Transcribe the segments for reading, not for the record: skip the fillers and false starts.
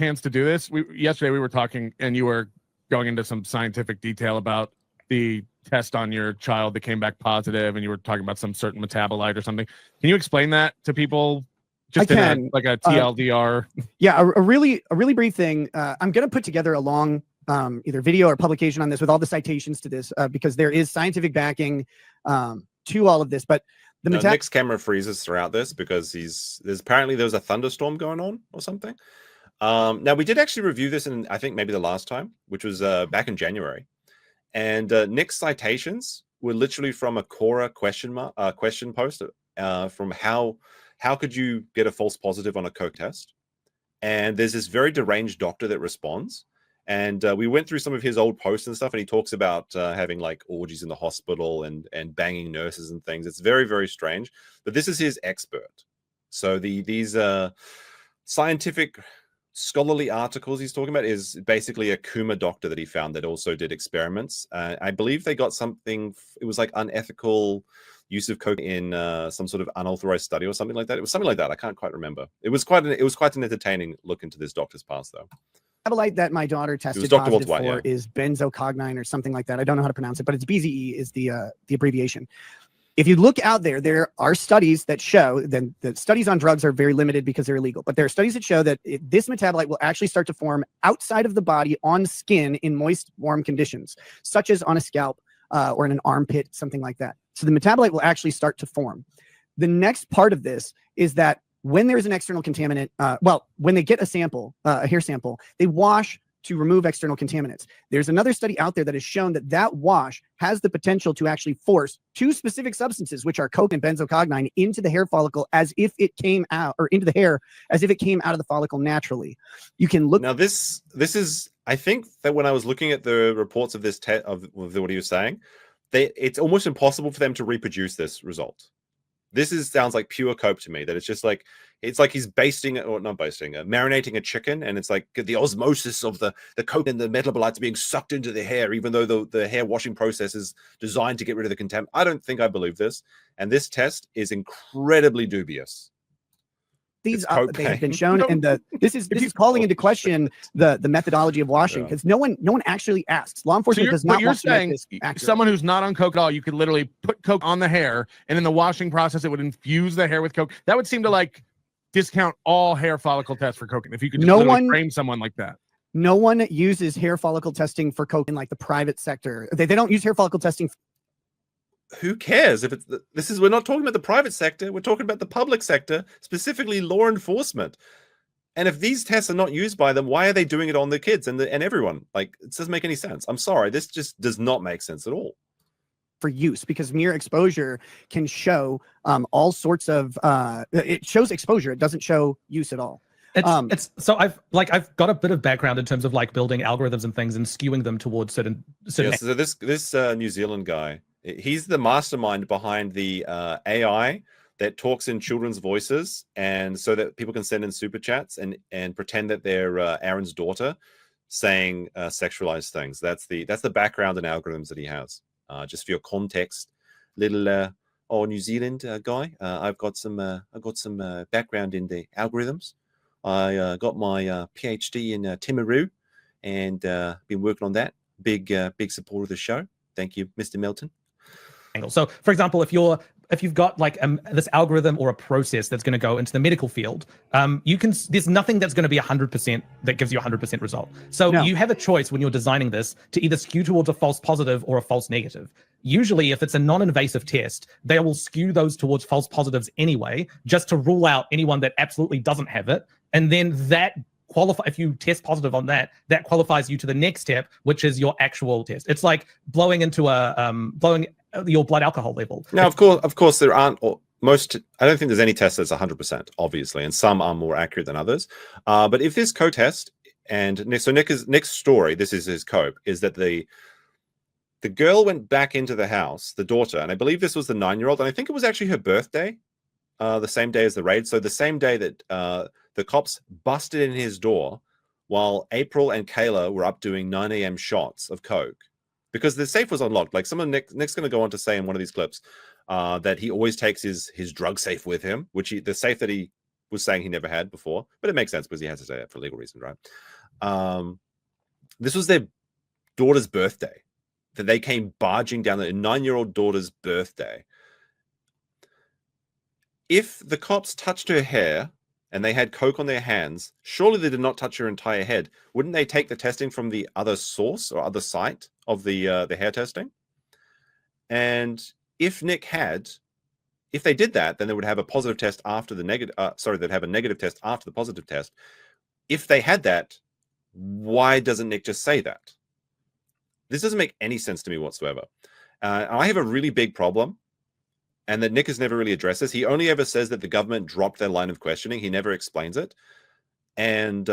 chance to do this, yesterday we were talking, and you were going into some scientific detail about the test on your child that came back positive, and you were talking about some certain metabolite or something. Can you explain that to people? Just in like a TLDR. Yeah, a really brief thing. I'm going to put together a long either video or publication on this with all the citations to this because there is scientific backing to all of this. But Nick's camera freezes throughout this because there was a thunderstorm going on or something. Now we did actually review this in I think maybe the last time, which was back in January, and Nick's citations were literally from a Quora question post from how could you get a false positive on a Coke test? And there's this very deranged doctor that responds. And we went through some of his old posts and stuff, and he talks about having like orgies in the hospital and banging nurses and things. It's very, very strange. But this is his expert. So these scientific scholarly articles he's talking about is basically a Kuma doctor that he found that also did experiments. I believe they got something, it was like unethical use of coke in some sort of unauthorized study or something like that. It was something like that. I can't quite remember. It was quite an entertaining look into this doctor's past, though. Metabolite that my daughter tested positive for is benzocognine or something like that. I don't know how to pronounce it, but it's BZE is the abbreviation. If you look out there, there are studies that show that the studies on drugs are very limited because they're illegal. But there are studies that show that this metabolite will actually start to form outside of the body on skin in moist, warm conditions, such as on a scalp or in an armpit, something like that. So the metabolite will actually start to form. The next part of this is that when there's an external contaminant, when they get a sample, a hair sample, they wash to remove external contaminants. There's another study out there that has shown that wash has the potential to actually force two specific substances, which are coke and benzocognine, into the hair follicle as if it came out, or into the hair as if it came out of the follicle naturally. You can look. Now this is, I think that when I was looking at the reports of this of what he was saying, it's almost impossible for them to reproduce this result. This sounds like pure coke to me, that it's just like, it's like he's marinating a chicken, and it's like the osmosis of the coke and the metabolites being sucked into the hair, even though the hair washing process is designed to get rid of the contaminant. I don't think I believe this. And this test is incredibly dubious. These they have been shown, and this is calling into question the methodology of washing, because no one actually asks. Law enforcement does not want to make this accurate. Someone who's not on coke at all, you could literally put coke on the hair, and in the washing process, it would infuse the hair with coke. That would seem to like discount all hair follicle tests for coke. If you could just frame someone like that. No one uses hair follicle testing for coke in like the private sector. They don't use hair follicle testing. Who cares if it's we're not talking about the private sector, we're talking about the public sector, specifically law enforcement. And if these tests are not used by them, why are they doing it on the kids and everyone? Like, it doesn't make any sense. I'm sorry, this just does not make sense at all. For use, because mere exposure can show all sorts of it shows exposure, it doesn't show use at all. So I've got a bit of background in terms of like building algorithms and things and skewing them towards certain yeah, so this New Zealand guy, he's the mastermind behind the AI that talks in children's voices, and so that people can send in super chats and pretend that they're Aaron's daughter saying sexualized things. That's the background and algorithms that he has. Just for your context, little New Zealand guy. I've got some background in the algorithms. I got my PhD in Timaru, and been working on that. Big supporter of the show. Thank you, Mr. Melton. So, for example, if you've got like this algorithm or a process that's going to go into the medical field, there's nothing that's going to be 100% that gives you a 100% result. So you have a choice when you're designing this to either skew towards a false positive or a false negative. Usually, if it's a non-invasive test, they will skew those towards false positives anyway, just to rule out anyone that absolutely doesn't have it. And then that if you test positive on that qualifies you to the next step, which is your actual test. It's like blowing into your blood alcohol level. Now, of course, there aren't most. I don't think there's any test that's 100%, obviously, and some are more accurate than others. But if this co-test, and Nick's story, this is his cope, is that the girl went back into the house, the daughter, and I believe this was the 9-year-old, and I think it was actually her birthday, the same day as the raid. So the same day that the cops busted in his door while April and Kayla were up doing 9 a.m. shots of coke, because the safe was unlocked. Like Nick's going to go on to say in one of these clips that he always takes his drug safe with him, the safe that he was saying he never had before, but it makes sense because he has to say that for legal reasons, right? This was their daughter's birthday, that they came barging down, their 9-year-old daughter's birthday. If the cops touched her hair and they had coke on their hands, surely they did not touch her entire head. Wouldn't they take the testing from the other source or other site of the hair testing? And if Nick had, if they did that, then they would have a positive test after the negative. They'd have a negative test after the positive test. If they had that, why doesn't Nick just say that? This doesn't make any sense to me whatsoever. I have a really big problem, and that Nick has never really addressed this. He only ever says that the government dropped their line of questioning. He never explains it. And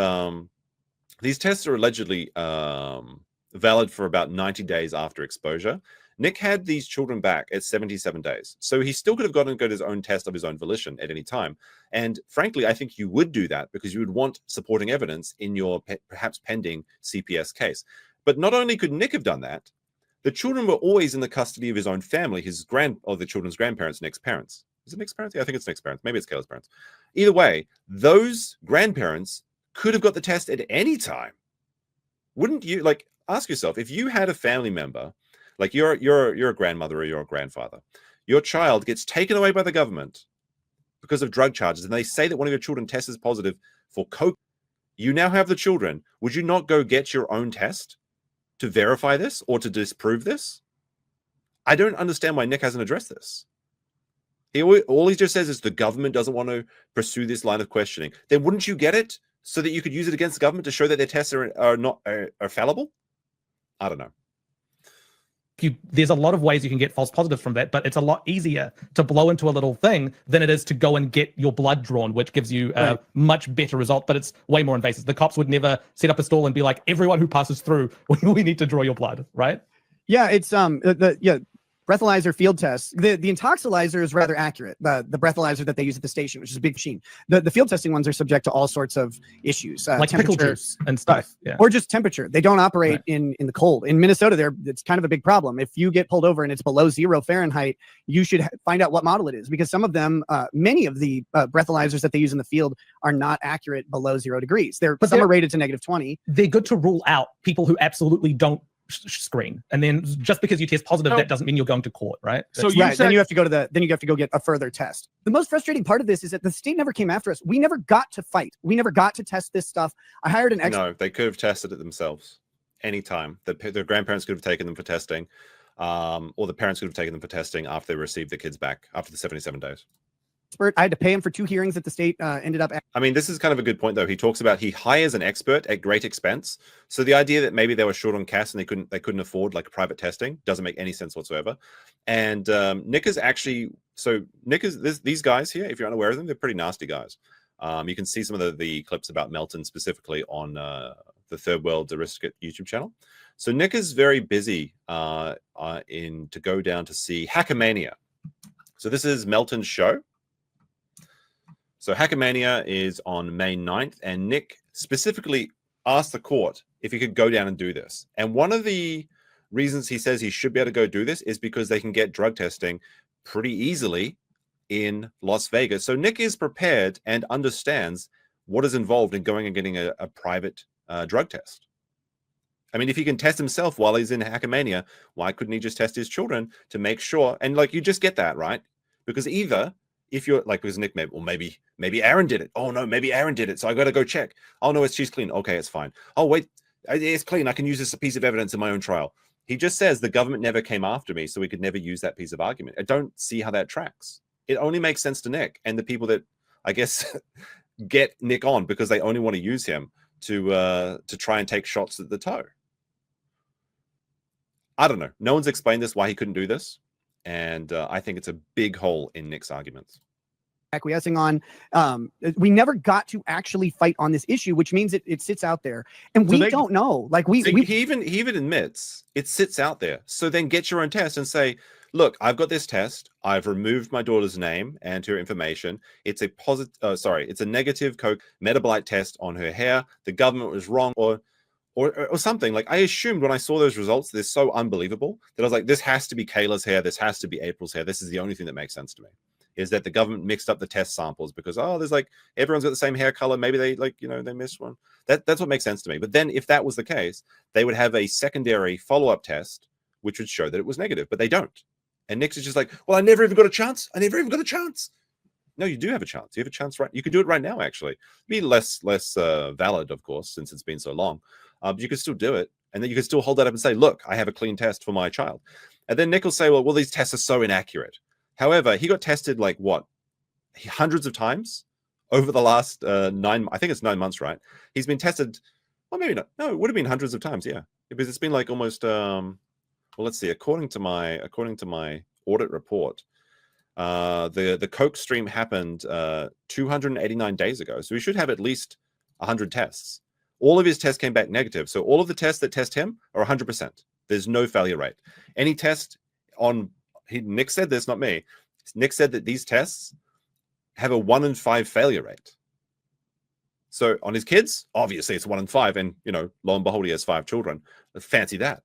these tests are allegedly valid for about 90 days after exposure. Nick had these children back at 77 days. So he still could have gotten his own test of his own volition at any time. And frankly, I think you would do that because you would want supporting evidence in your perhaps pending CPS case. But not only could Nick have done that, the children were always in the custody of his own family, the children's grandparents, Nick's parents. Is it Nick's parents? Yeah, I think it's Nick's parents. Maybe it's Kayla's parents. Either way, those grandparents could have got the test at any time. Wouldn't you, like, ask yourself, if you had a family member, like you're a grandmother or you're a grandfather, your child gets taken away by the government because of drug charges, and they say that one of your children tests positive for coke, you now have the children. Would you not go get your own test to verify this or to disprove this? I don't understand why Nick hasn't addressed this. All he just says is the government doesn't want to pursue this line of questioning. Then wouldn't you get it so that you could use it against the government to show that their tests are fallible? I don't know. There's a lot of ways you can get false positives from that, but it's a lot easier to blow into a little thing than it is to go and get your blood drawn, which gives you a much better result, but it's way more invasive. The cops would never set up a stall and be like, everyone who passes through, we need to draw your blood, right? Yeah, it's breathalyzer field tests. The intoxilizer is rather accurate. The breathalyzer that they use at the station, which is a big machine. The field testing ones are subject to all sorts of issues, like pickle juice and stuff, or just temperature. They don't operate in the cold. In Minnesota, it's kind of a big problem. If you get pulled over and it's below 0 Fahrenheit, you should find out what model it is, because some of them, many of the breathalyzers that they use in the field are not accurate below 0 degrees. Some are rated to -20. They're good to rule out people who absolutely don't screen, and then just because you test positive, that doesn't mean you're going to court, right? So then you have to go get a further test. The most frustrating part of this is that the state never came after us. We never got to fight. We never got to test this stuff. I hired an expert. No, they could have tested it themselves anytime. Their grandparents could have taken them for testing, or the parents could have taken them for testing after they received the kids back after the 77 days. I had to pay him for 2 hearings that the state ended up. I mean, this is kind of a good point, though. He talks about he hires an expert at great expense. So the idea that maybe they were short on cash and they couldn't afford like private testing doesn't make any sense whatsoever. And Nick is actually these guys here. If you're unaware of them, they're pretty nasty guys. You can see some of the clips about Melton specifically on the Third World Aristocrat YouTube channel. So Nick is very busy to go down to see Hackamania. So this is Melton's show. So Hackamania is on May 9th, and Nick specifically asked the court if he could go down and do this. And one of the reasons he says he should be able to go do this is because they can get drug testing pretty easily in Las Vegas. So Nick is prepared and understands what is involved in going and getting a private drug test. I mean, if he can test himself while he's in Hackamania, why couldn't he just test his children to make sure? And like, you just get that, right? Because either if you're like, because Nick, maybe Aaron did it. Oh no, maybe Aaron did it. So I got to go check. Oh no, she's clean. Okay, it's fine. Oh wait, it's clean. I can use this as a piece of evidence in my own trial. He just says the government never came after me, so we could never use that piece of argument. I don't see how that tracks. It only makes sense to Nick and the people that I guess get Nick on because they only want to use him to try and take shots at the toe. I don't know. No one's explained this, why he couldn't do this. And I think it's a big hole in Nick's arguments. Acquiescing on, we never got to actually fight on this issue, which means it sits out there, and we don't know. Like he even admits it sits out there. So then get your own test and say, look, I've got this test. I've removed my daughter's name and her information. It's a it's a negative coke metabolite test on her hair. The government was wrong, or something. Like, I assumed when I saw those results, they're so unbelievable that I was like, this has to be Kayla's hair. This has to be April's hair. This is the only thing that makes sense to me. is that the government mixed up the test samples because there's like everyone's got the same hair color. Maybe they they missed one. That's what makes sense to me. But then if that was the case, they would have a secondary follow-up test which would show that it was negative, but they don't. And Nick's is just like, well, I never even got a chance. No, you do have a chance. You have a chance, right? You could do it right now, actually. Be less valid, of course, since it's been so long. But you could still do it. And then you could still hold that up and say, look, I have a clean test for my child. And then Nick will say, well, these tests are so inaccurate. However, he got tested like what? Hundreds of times over the last 9 months, right? He's been tested, well, maybe not. No, it would have been hundreds of times, yeah. Because it's been like almost, well, let's see, according to my audit report, the Coke stream happened 289 days ago. So we should have at least 100 tests. All of his tests came back negative. So all of the tests that test him are 100%. There's no failure rate. Any test Nick said this, not me. Nick said that these tests have a 1 in 5 failure rate. So on his kids, obviously it's 1 in 5. And, lo and behold, he has 5 children. Fancy that.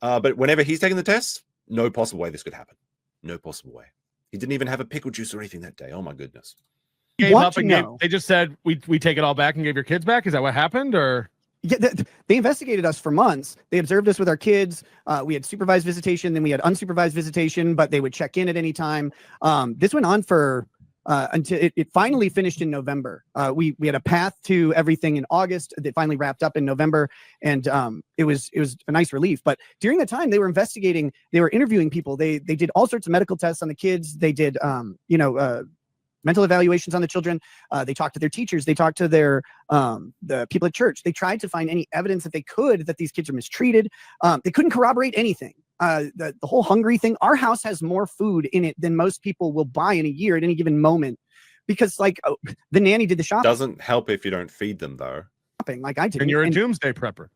But whenever he's taking the tests, no possible way this could happen. No possible way. He didn't even have a pickle juice or anything that day. Oh, my goodness. They just said we take it all back and gave your kids back. Is that what happened? Or yeah, they investigated us for months. They observed us with our kids. We had supervised visitation, then we had unsupervised visitation, but they would check in at any time. This went on for until it finally finished in November. We had a path to everything in August that finally wrapped up in November, and it was a nice relief. But during the time they were investigating, they were interviewing people. They did all sorts of medical tests on the kids. They did mental evaluations on the children. They talked to their teachers. They talked to their the people at church. They tried to find any evidence that they could that these kids are mistreated. They couldn't corroborate anything. The whole hungry thing. Our house has more food in it than most people will buy in a year at any given moment, because the nanny did the shopping. Doesn't help if you don't feed them though. Like I did. And you're a doomsday prepper.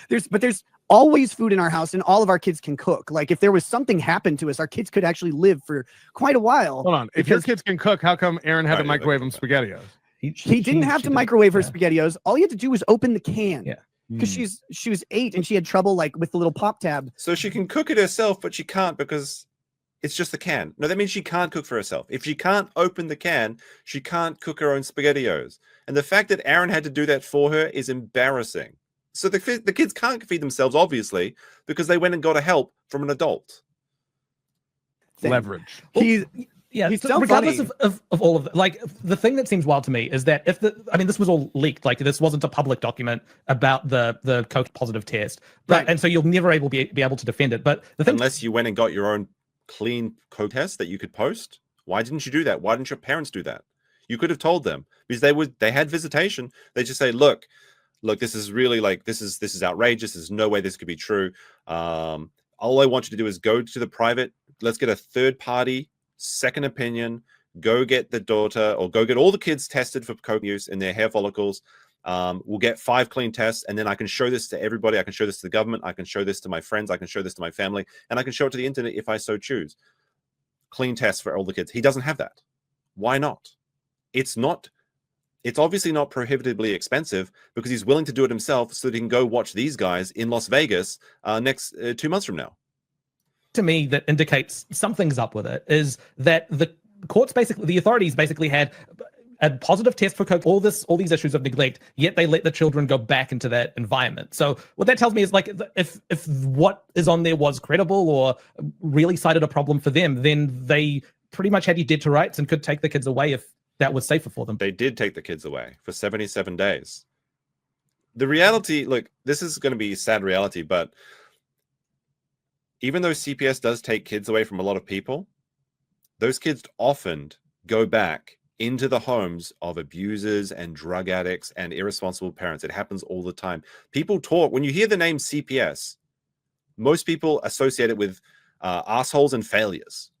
There's always food in our house, and all of our kids can cook. Like if there was something happened to us, our kids could actually live for quite a while. Hold on. If your kids can cook, how come Aaron had to microwave them SpaghettiOs? He didn't have to microwave her SpaghettiOs. All he had to do was open the can. Yeah. Because she was 8 and she had trouble with the little pop tab. So she can cook it herself, but she can't because it's just the can. No, that means she can't cook for herself. If she can't open the can, she can't cook her own SpaghettiOs. And the fact that Aaron had to do that for her is embarrassing. So the kids can't feed themselves, obviously, because they went and got a help from an adult. Leverage. He's so regardless funny. of all of it, the thing that seems wild to me is that this was all leaked. This wasn't a public document about the Coke positive test, right? And so you'll never be able to defend it. But the thing, unless you went and got your own clean Coke test that you could post, why didn't you do that? Why didn't your parents do that? You could have told them, because they had visitation. They just say, look, this is really this is outrageous. There's no way this could be true. All I want you to do is go to the private. Let's get a third party second opinion. Go get the daughter, or go get all the kids tested for coke use in their hair follicles. We'll get 5 clean tests, and then I can show this to everybody. I can show this to the government. I can show this to my friends. I can show this to my family, and I can show it to the internet if I so choose. Clean tests for all the kids. He doesn't have that. Why not? It's obviously not prohibitively expensive, because he's willing to do it himself so that he can go watch these guys in Las Vegas next 2 months from now. To me, that indicates something's up with it is that the authorities basically had a positive test for coke, all these issues of neglect, yet they let the children go back into that environment. So what that tells me is if what is on there was credible or really cited a problem for them, then they pretty much had you dead to rights and could take the kids away if that was safer for them. They did take the kids away for 77 days. The reality, this is going to be a sad reality, but even though CPS does take kids away from a lot of people, those kids often go back into the homes of abusers and drug addicts and irresponsible parents. It happens all the time. People talk, when you hear the name CPS, most people associate it with assholes and failures.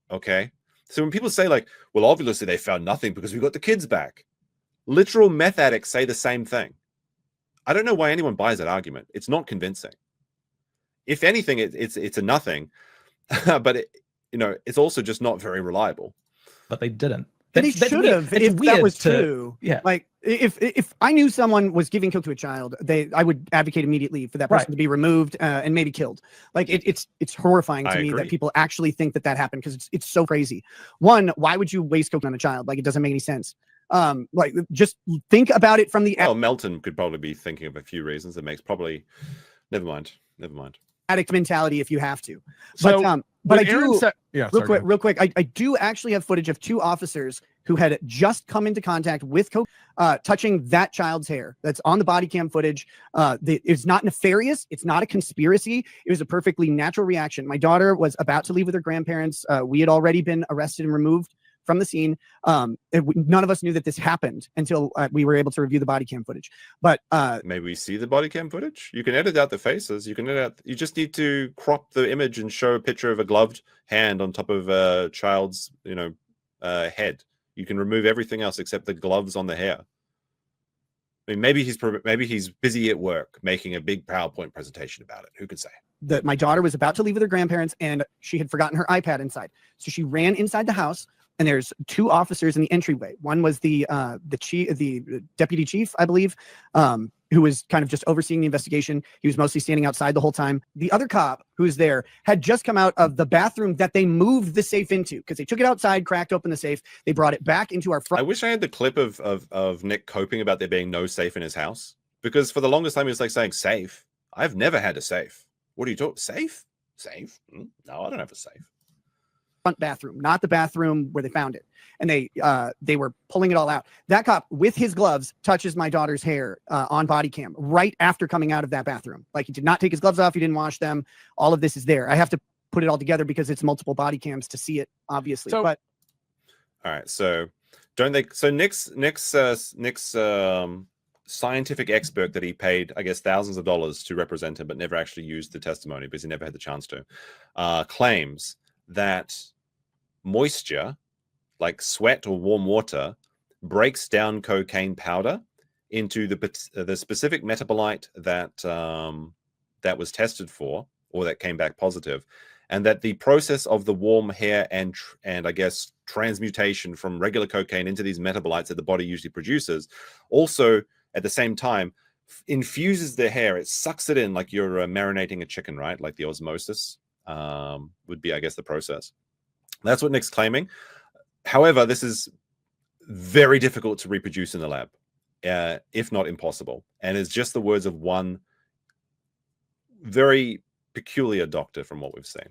Okay? So when people say well, obviously they found nothing because we got the kids back. Literal meth addicts say the same thing. I don't know why anyone buys that argument. It's not convincing. If anything, it's a nothing, but it's also just not very reliable. But they didn't. They should have, if that was true. Yeah. Like if I knew someone was giving coke to a child, I would advocate immediately for that person to be removed and maybe killed. Like it's horrifying to me that people actually think that happened, because it's so crazy. One, why would you waste coke on a child? Like, it doesn't make any sense. Like, just think about it from the. Well, Melton could probably be thinking of a few reasons that makes probably. Never mind. Addict mentality if you have to. So, but I do real quick. I do actually have footage of 2 officers who had just come into contact with coke, touching that child's hair. That's on the body cam footage. It's not nefarious. It's not a conspiracy. It was a perfectly natural reaction. My daughter was about to leave with her grandparents. We had already been arrested and removed from the scene. None of us knew that this happened until we were able to review the body cam footage. But maybe we see the body cam footage. You can edit out the faces. You can edit out. You just need to crop the image and show a picture of a gloved hand on top of a child's, head. You can remove everything else except the gloves on the hair. I mean, maybe he's busy at work making a big PowerPoint presentation about it. Who could say? That my daughter was about to leave with her grandparents and she had forgotten her iPad inside, so she ran inside the house. And there's 2 officers in the entryway. One was the deputy chief, I believe, who was kind of just overseeing the investigation. He was mostly standing outside the whole time. The other cop who was there had just come out of the bathroom that they moved the safe into, because they took it outside, cracked open the safe. They brought it back into our front. I wish I had the clip of Nick coping about there being no safe in his house, because for the longest time he was like saying safe. I've never had a safe. What are you talking? Safe? No, I don't have a safe. Front bathroom, not the bathroom where they found it. And they were pulling it all out. That cop with his gloves touches my daughter's hair on body cam right after coming out of that bathroom. Like, he did not take his gloves off. He didn't wash them. All of this is there. I have to put it all together because it's multiple body cams to see it, obviously. All right. So don't they? So Nick's scientific expert that he paid, I guess, thousands of dollars to represent him, but never actually used the testimony because he never had the chance to, claims that moisture, like sweat or warm water, breaks down cocaine powder into the specific metabolite that was tested for, or that came back positive, and that the process of the warm hair and I guess transmutation from regular cocaine into these metabolites that the body usually produces, also at the same time infuses the hair. It sucks it in like you're marinating a chicken, right? Like the osmosis would be, I guess, the process. That's what Nick's claiming. However, this is very difficult to reproduce in the lab, if not impossible. And it's just the words of one very peculiar doctor from what we've seen.